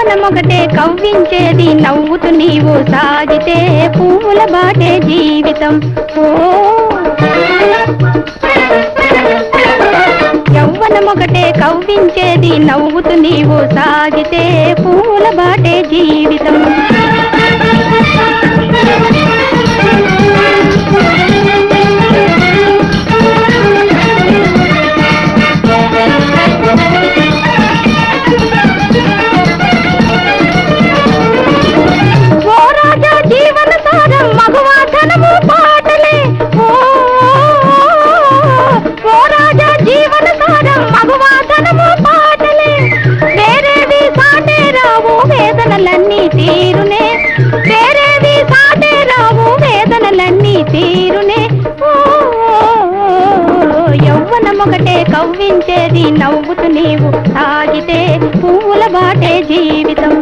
యవ్వనమొకటే కవ్వించేది నవ్వుతూ నీవు సాగితే పూల బాటే జీవితం. యవ్వనమొకటే కవ్వించేది నవ్వుతూ నీవు సాగితే పూల బాటే జీవితం. వేదనలన్నీ తీరునే వేరేవి సాటే రావు వేదనలన్నీ తీరునే. యవ్వనమొకటే కవ్వించేది నవ్వుతూ నీవు సాగితే పూల బాటే జీవితం.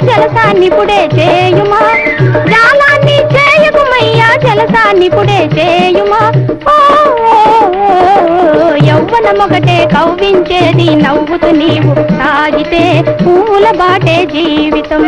జలసాన్నిపుడే చేయుమా జాలాన్ని చేయకుమయ్యా జలసాన్నిపుడే చేయుమా. యవ్వనమొకటే కవ్వించేది నవ్వుతూ నీవు సాగితే పూల బాటే జీవితం.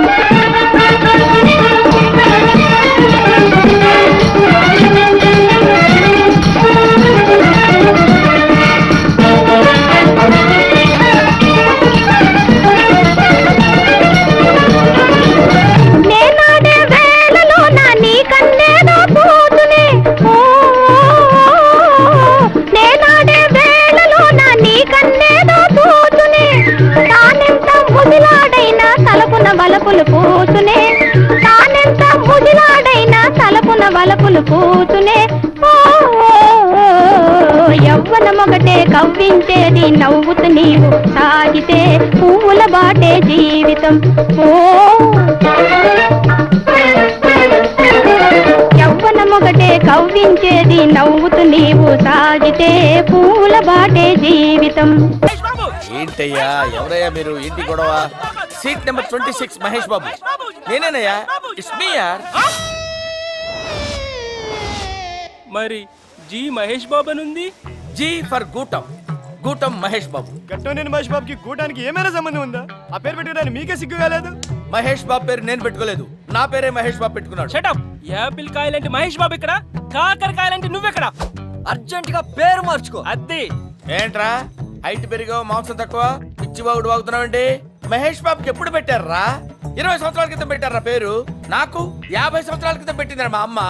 వలపులు పూసునే తానెంత ముదిలాడైనా తలపున వలపులు పూసునే. యవ్వనమొకటే కవ్వించేది నవ్వుతూ నీవు సాగితే పూల బాటే జీవితం. యవ్వనమొకటే కవ్వించేది నవ్వుతూ నీవు సాగితే పూల బాటే జీవితం. ఏంటయ్యా ఎవరయ్యా మీరు? ఏంటి గొడవ? Seat number 26 Mahesh Babu. నేనేనయ్యా, ఇట్స్ మీ యార్. మరి జీ మహేష్ బాబు అని ఉంది. జీ ఫర్ గూటం, గూటం మహేష్ బాబు. గట్టోనేని మహేష్ బాబుకి గూటానికి ఏమైనా సంబంధం ఉందా? ఆ పేరు పెట్టుకోవడానికి మీకే సిగ్గు కాలేదు? మహేష్ బాబు పేరు నేను పెట్టుకోలేదు, నా పేరే మహేష్ బాబు పెట్టుకున్నాడు. షటప్. యాపిల్ కాయలంటే మహేష్ బాబు ఇక్కడ, కాకరకాయలంటే నువ్వెక్కడ? అర్జెంట్ గా పేరు మార్చుకో. అద్దె ఏంట్రా హైట్ పెరిగావు మాంసం తక్కువ పిచ్చి బాగుడు వాగుతున్నావండి? మహేష్ బాబుకి ఎప్పుడు పెట్టారా? 20 సంవత్సరాల క్రితం పెట్టారా పేరు? నాకు 50 సంవత్సరాల క్రితం పెట్టిందిరా మా అమ్మ.